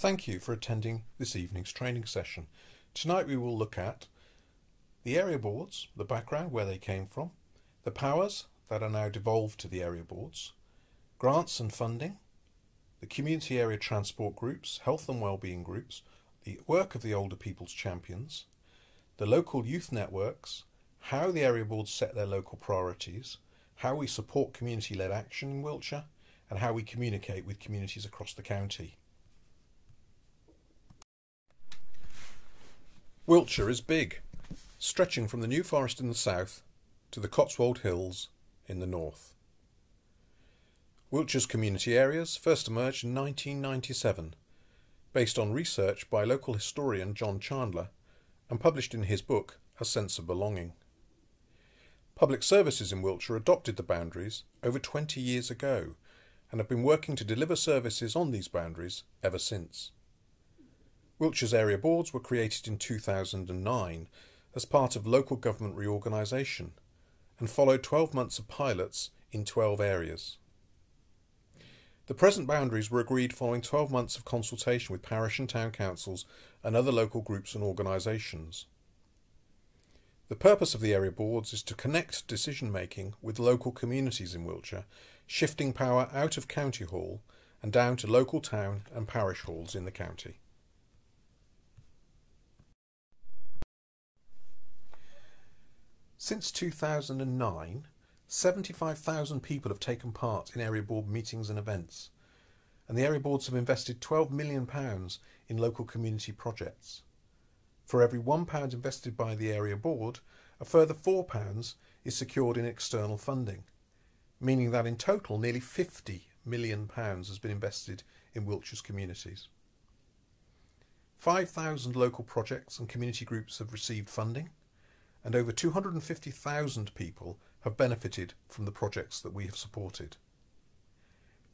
Thank you for attending this evening's training session. Tonight we will look at the area boards, the background, where they came from, the powers that are now devolved to the area boards, grants and funding, the community area transport groups, health and wellbeing groups, the work of the older people's champions, the local youth networks, how the area boards set their local priorities, how we support community-led action in Wiltshire, and how we communicate with communities across the county. Wiltshire is big, stretching from the New Forest in the south to the Cotswold Hills in the north. Wiltshire's community areas first emerged in 1997, based on research by local historian John Chandler and published in his book A Sense of Belonging. Public services in Wiltshire adopted the boundaries over 20 years ago and have been working to deliver services on these boundaries ever since. Wiltshire's area boards were created in 2009 as part of local government reorganisation and followed 12 months of pilots in 12 areas. The present boundaries were agreed following 12 months of consultation with parish and town councils and other local groups and organisations. The purpose of the area boards is to connect decision making with local communities in Wiltshire, shifting power out of County Hall and down to local town and parish halls in the county. Since 2009, 75,000 people have taken part in area board meetings and events, and the area boards have invested £12 million in local community projects. For every £1 invested by the area board, a further £4 is secured in external funding, meaning that in total nearly £50 million has been invested in Wiltshire's communities. 5,000 local projects and community groups have received funding, and over 250,000 people have benefited from the projects that we have supported.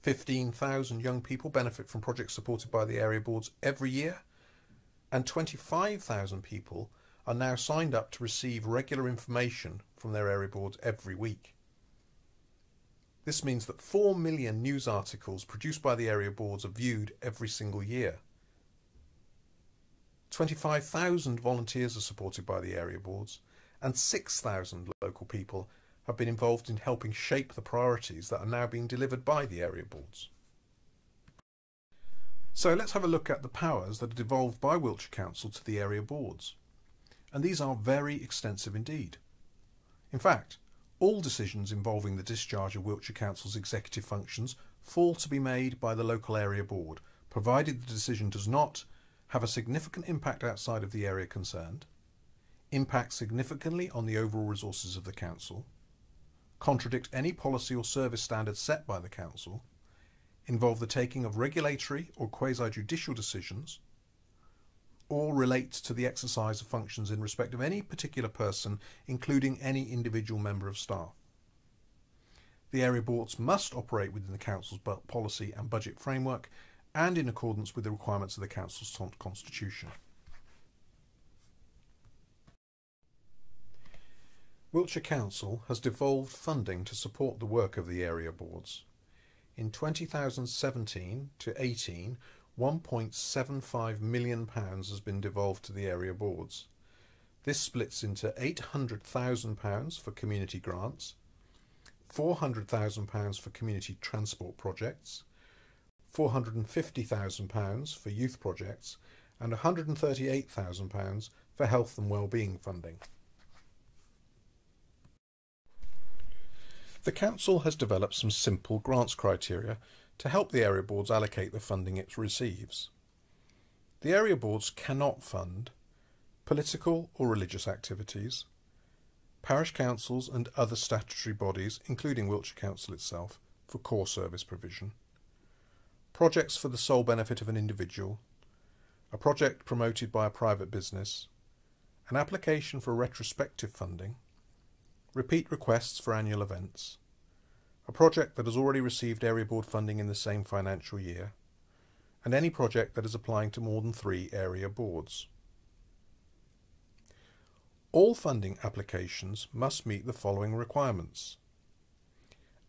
15,000 young people benefit from projects supported by the area boards every year, and 25,000 people are now signed up to receive regular information from their area boards every week. This means that 4 million news articles produced by the area boards are viewed every single year. 25,000 volunteers are supported by the area boards, and 6,000 local people have been involved in helping shape the priorities that are now being delivered by the area boards. So let's have a look at the powers that are devolved by Wiltshire Council to the area boards. And these are very extensive indeed. In fact, all decisions involving the discharge of Wiltshire Council's executive functions fall to be made by the local area board, provided the decision does not have a significant impact outside of the area concerned, impact significantly on the overall resources of the council, contradict any policy or service standards set by the council, involve the taking of regulatory or quasi-judicial decisions, or relate to the exercise of functions in respect of any particular person, including any individual member of staff. The area boards must operate within the council's policy and budget framework and in accordance with the requirements of the council's constitution. Wiltshire Council has devolved funding to support the work of the area boards. In 2017 to 18, £1.75 million has been devolved to the area boards. This splits into £800,000 for community grants, £400,000 for community transport projects, £450,000 for youth projects, and £138,000 for health and wellbeing funding. The Council has developed some simple grants criteria to help the area boards allocate the funding it receives. The area boards cannot fund political or religious activities, parish councils and other statutory bodies, including Wiltshire Council itself, for core service provision, projects for the sole benefit of an individual, a project promoted by a private business, an application for retrospective funding, repeat requests for annual events, a project that has already received area board funding in the same financial year, and any project that is applying to more than 3 area boards. All funding applications must meet the following requirements.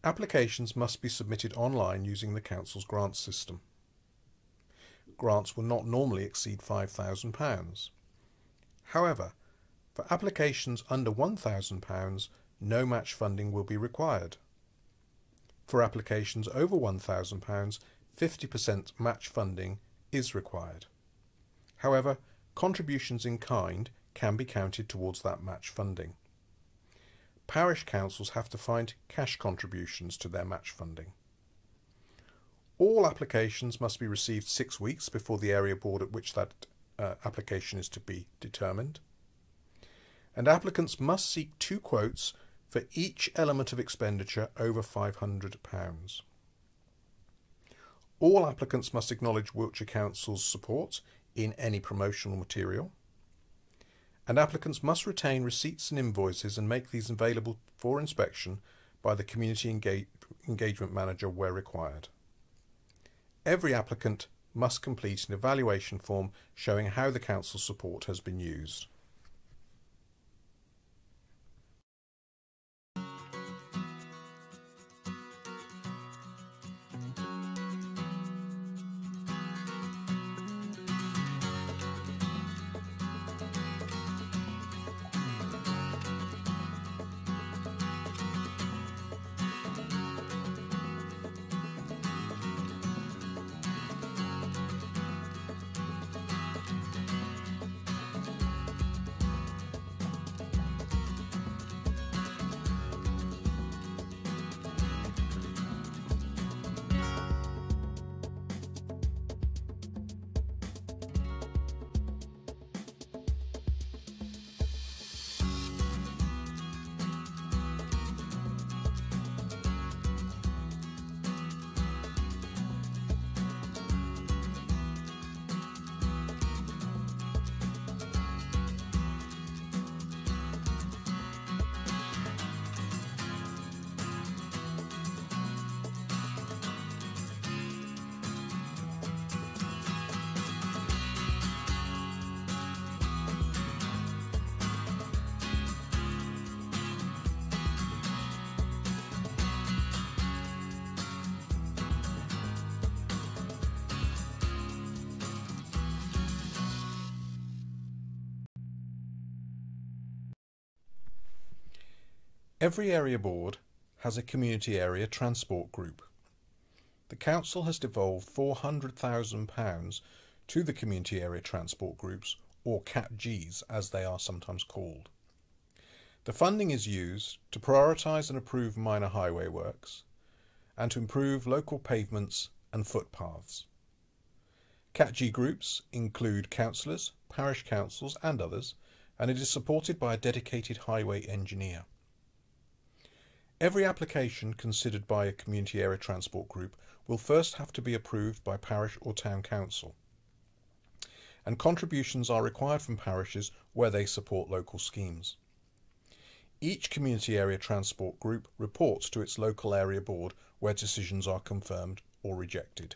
Applications must be submitted online using the Council's grants system. grants will not normally exceed £5,000. However, for applications under £1,000, no match funding will be required. For applications over £1,000, 50% match funding is required. However, contributions in kind can be counted towards that match funding. Parish councils have to find cash contributions to their match funding. All applications must be received 6 weeks before the area board at which that application is to be determined. And applicants must seek 2 quotes for each element of expenditure over £500. All applicants must acknowledge Wiltshire Council's support in any promotional material, and applicants must retain receipts and invoices and make these available for inspection by the Community Engagement Manager where required. Every applicant must complete an evaluation form showing how the Council's support has been used. Every area board has a community area transport group. The council has devolved £400,000 to the community area transport groups, or CATGs as they are sometimes called. The funding is used to prioritise and approve minor highway works and to improve local pavements and footpaths. CATG groups include councillors, parish councils and others, and it is supported by a dedicated highway engineer. Every application considered by a community area transport group will first have to be approved by parish or town council, and contributions are required from parishes where they support local schemes. Each community area transport group reports to its local area board where decisions are confirmed or rejected.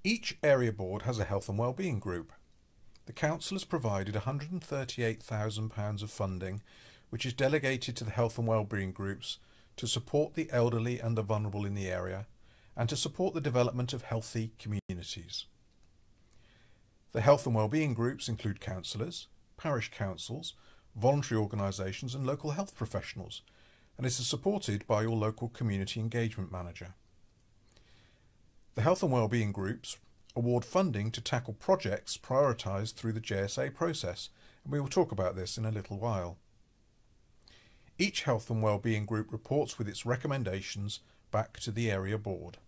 Each area board has a health and wellbeing group. The council has provided £138,000 of funding, which is delegated to the health and wellbeing groups to support the elderly and the vulnerable in the area and to support the development of healthy communities. The health and wellbeing groups include councillors, parish councils, voluntary organisations and local health professionals, and is supported by your local community engagement manager. The health and wellbeing groups award funding to tackle projects prioritised through the JSA process, and we will talk about this in a little while. Each health and wellbeing group reports with its recommendations back to the area board.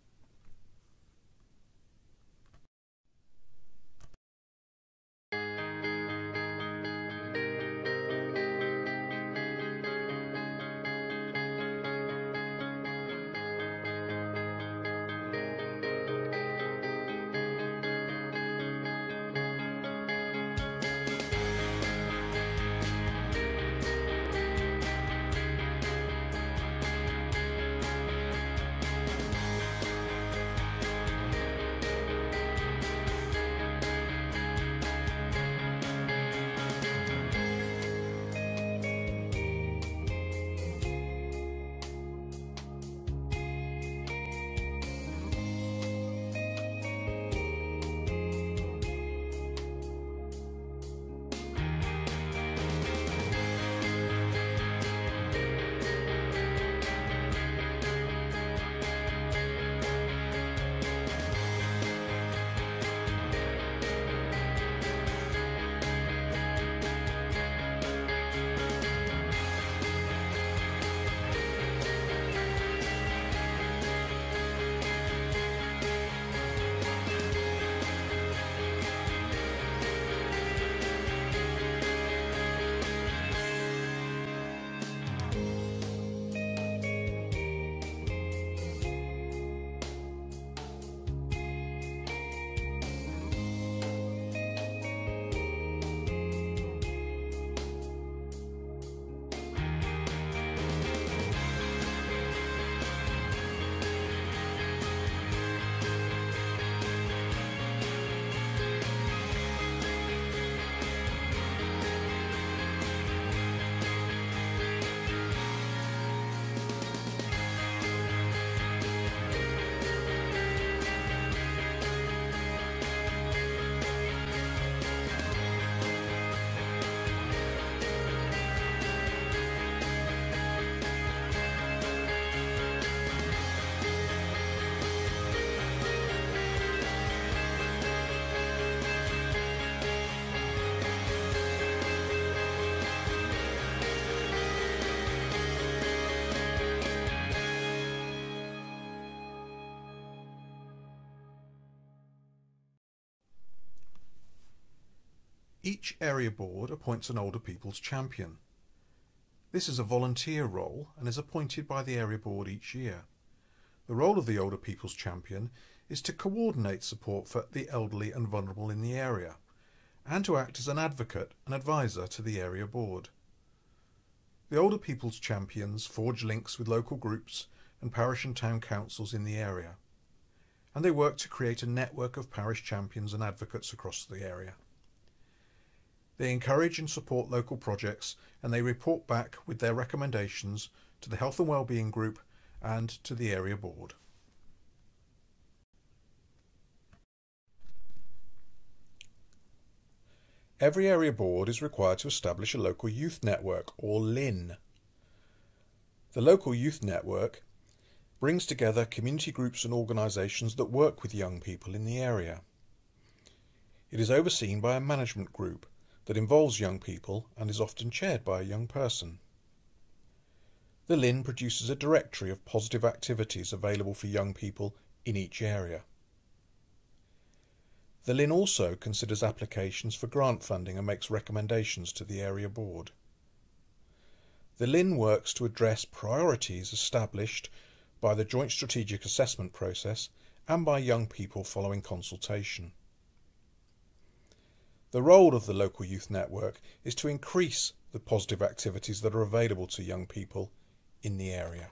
Each area board appoints an older people's champion. This is a volunteer role and is appointed by the area board each year. The role of the older people's champion is to coordinate support for the elderly and vulnerable in the area and to act as an advocate and advisor to the area board. The older people's champions forge links with local groups and parish and town councils in the area, and they work to create a network of parish champions and advocates across the area. They encourage and support local projects, and they report back with their recommendations to the Health and Wellbeing Group and to the area board. Every area board is required to establish a local youth network, or LYN. The local youth network brings together community groups and organisations that work with young people in the area. It is overseen by a management group that involves young people and is often chaired by a young person. The LYN produces a directory of positive activities available for young people in each area. The LYN also considers applications for grant funding and makes recommendations to the area board. The LYN works to address priorities established by the Joint Strategic Assessment process and by young people following consultation. The role of the local youth network is to increase the positive activities that are available to young people in the area.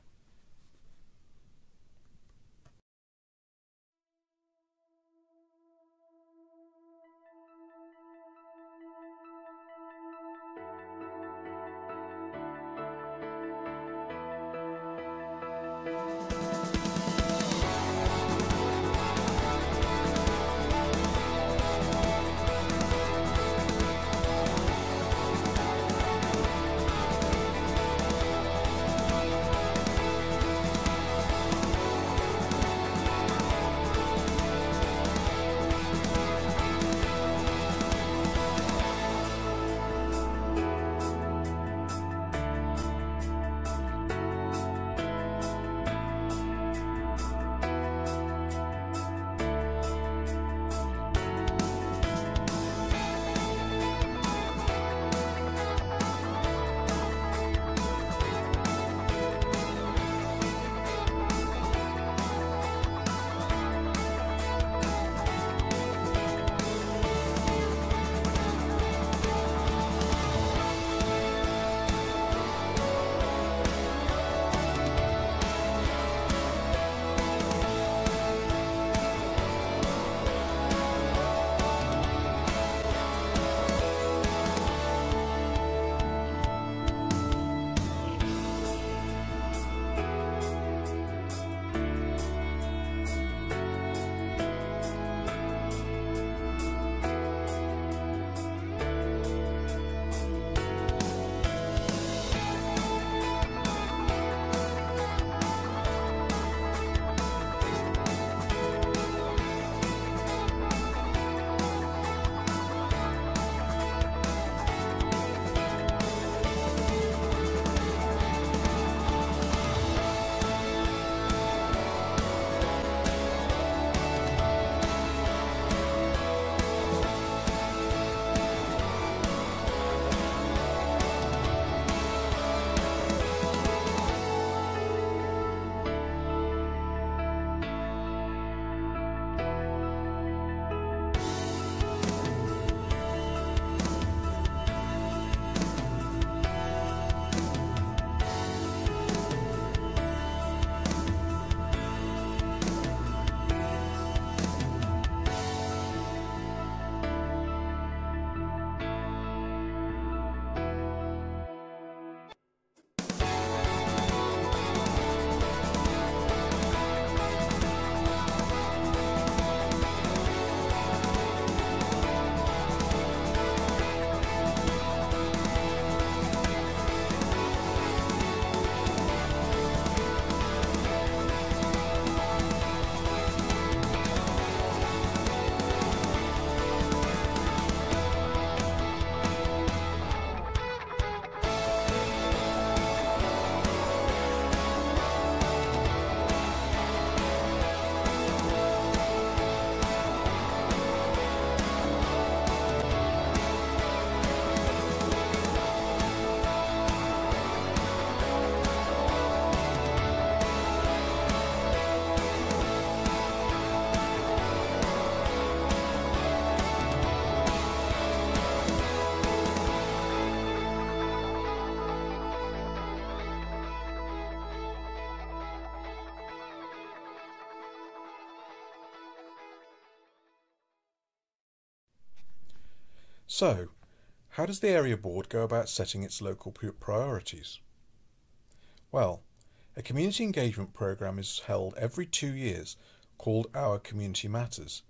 So, how does the area board go about setting its local priorities? Well, a community engagement programme is held every 2 years called Our Community Matters.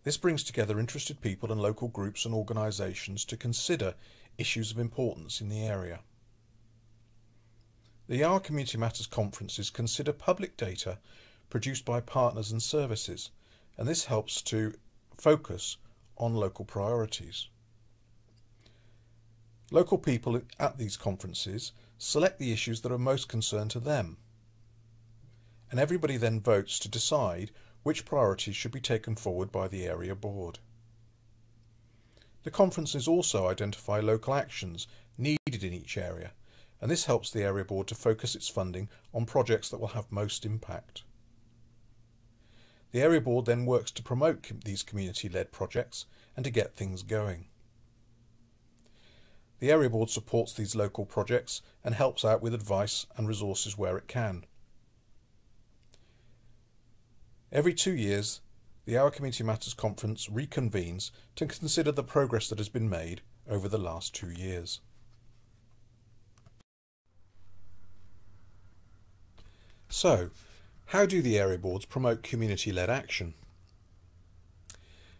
This brings together interested people and local groups and organisations to consider issues of importance in the area. The Our Community Matters conferences consider public data produced by partners and services, and this helps to focus on local priorities. Local people at these conferences select the issues that are most concerned to them, and everybody then votes to decide which priorities should be taken forward by the area board. The conferences also identify local actions needed in each area, and this helps the area board to focus its funding on projects that will have most impact. The area board then works to promote these community-led projects and to get things going. The area board supports these local projects and helps out with advice and resources where it can. Every 2 years, the Our Community Matters conference reconvenes to consider the progress that has been made over the last 2 years. So, how do the area boards promote community-led action?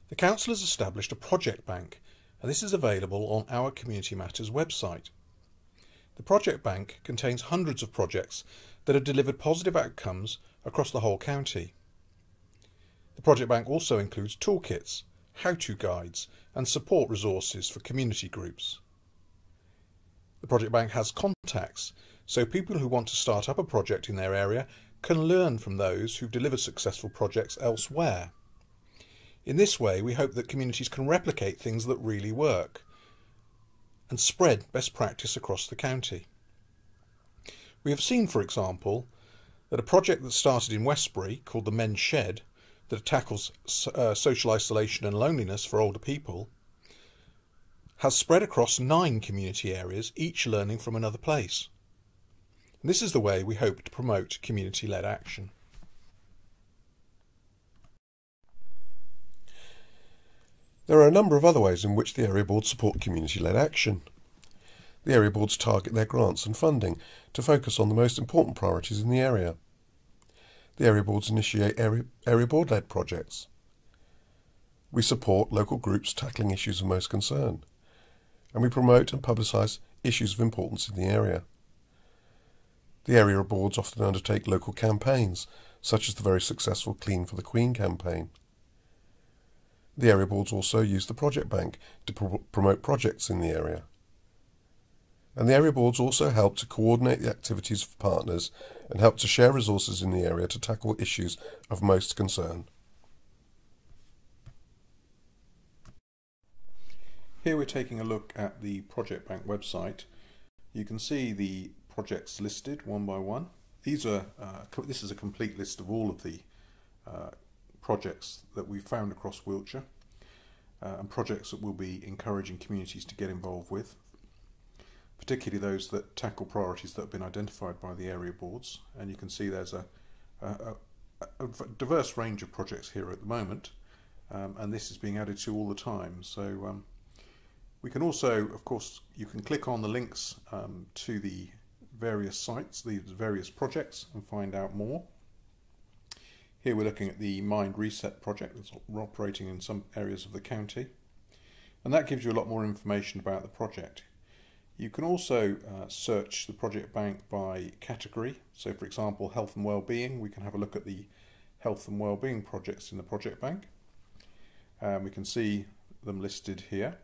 The Council has established a project bank, and this is available on our Community Matters website. The project bank contains hundreds of projects that have delivered positive outcomes across the whole county. The project bank also includes toolkits, how-to guides and support resources for community groups. The project bank has contacts, so people who want to start up a project in their area can learn from those who've delivered successful projects elsewhere. In this way, we hope that communities can replicate things that really work and spread best practice across the county. We have seen, for example, that a project that started in Westbury called the Men's Shed, that tackles social isolation and loneliness for older people, has spread across 9 community areas, each learning from another place. And this is the way we hope to promote community-led action. There are a number of other ways in which the area boards support community-led action. The area boards target their grants and funding to focus on the most important priorities in the area. The area boards initiate area board-led projects. We support local groups tackling issues of most concern, and we promote and publicise issues of importance in the area. The area boards often undertake local campaigns, such as the very successful Clean for the Queen campaign. The area boards also use the project bank to promote projects in the area. And the area boards also help to coordinate the activities of partners and help to share resources in the area to tackle issues of most concern. Here we're taking a look at the project bank website. You can see the projects listed one by one. This is a complete list of all of the projects that we've found across Wiltshire and projects that we'll be encouraging communities to get involved with, particularly those that tackle priorities that have been identified by the area boards. And you can see there's a diverse range of projects here at the moment, and this is being added to all the time. So we can also, of course, you can click on the links to the various sites, the various projects, and find out more. Here we're looking at the Mind Reset project that's operating in some areas of the county, and that gives you a lot more information about the project. You can also search the project bank by category. So for example, health and wellbeing, we can have a look at the health and wellbeing projects in the project bank. We can see them listed here.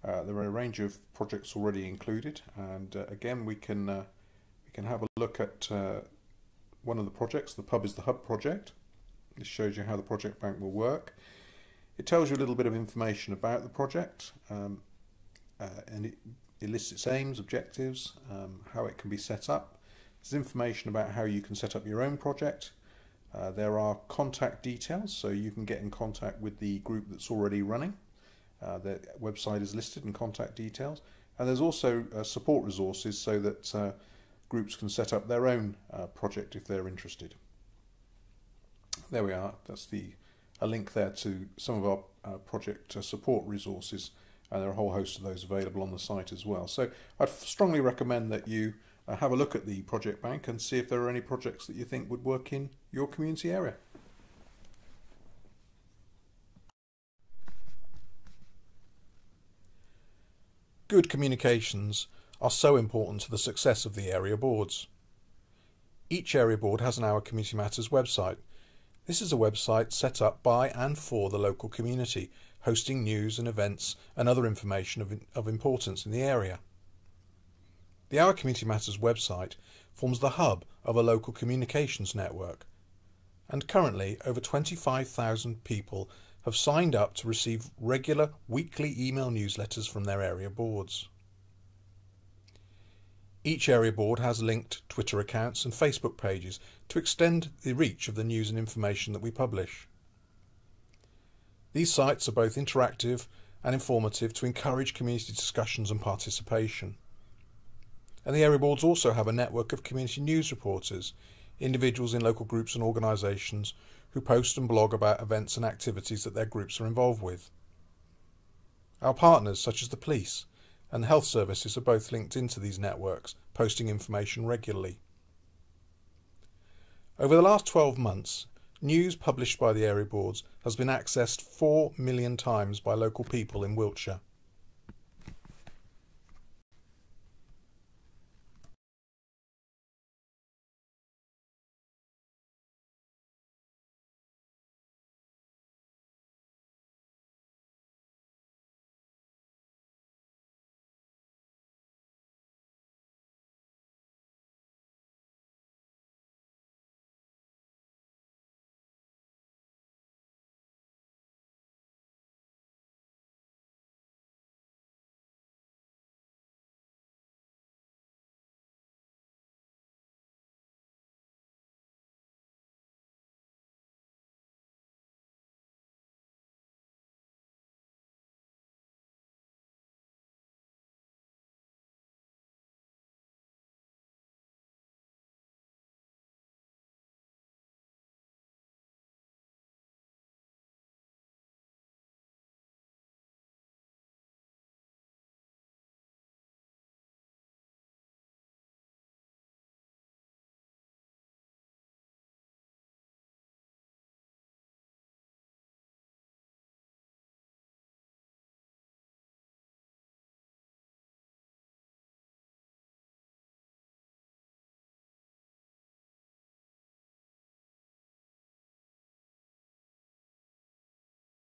There are a range of projects already included, and again we can have a look at one of the projects. The Pub is the Hub project. This shows you how the project bank will work. It tells you a little bit of information about the project, and it lists its aims, objectives, how it can be set up. There's information about how you can set up your own project. There are contact details, so you can get in contact with the group that's already running. The website is listed and contact details, and there's also support resources so that groups can set up their own project if they're interested. There we are. That's a link there to some of our project support resources, and there are a whole host of those available on the site as well. So I'd strongly recommend that you have a look at the project bank and see if there are any projects that you think would work in your community area. Good communications are so important to the success of the area boards. Each area board has an Our Community Matters website. This is a website set up by and for the local community, hosting news and events and other information of importance in the area. The Our Community Matters website forms the hub of a local communications network, and currently over 25,000 people have signed up to receive regular weekly email newsletters from their area boards. Each area board has linked Twitter accounts and Facebook pages to extend the reach of the news and information that we publish. These sites are both interactive and informative to encourage community discussions and participation. And the area boards also have a network of community news reporters, individuals in local groups and organisations who post and blog about events and activities that their groups are involved with. Our partners, such as the police and the health services, are both linked into these networks, posting information regularly. Over the last 12 months, news published by the area boards has been accessed 4 million times by local people in Wiltshire.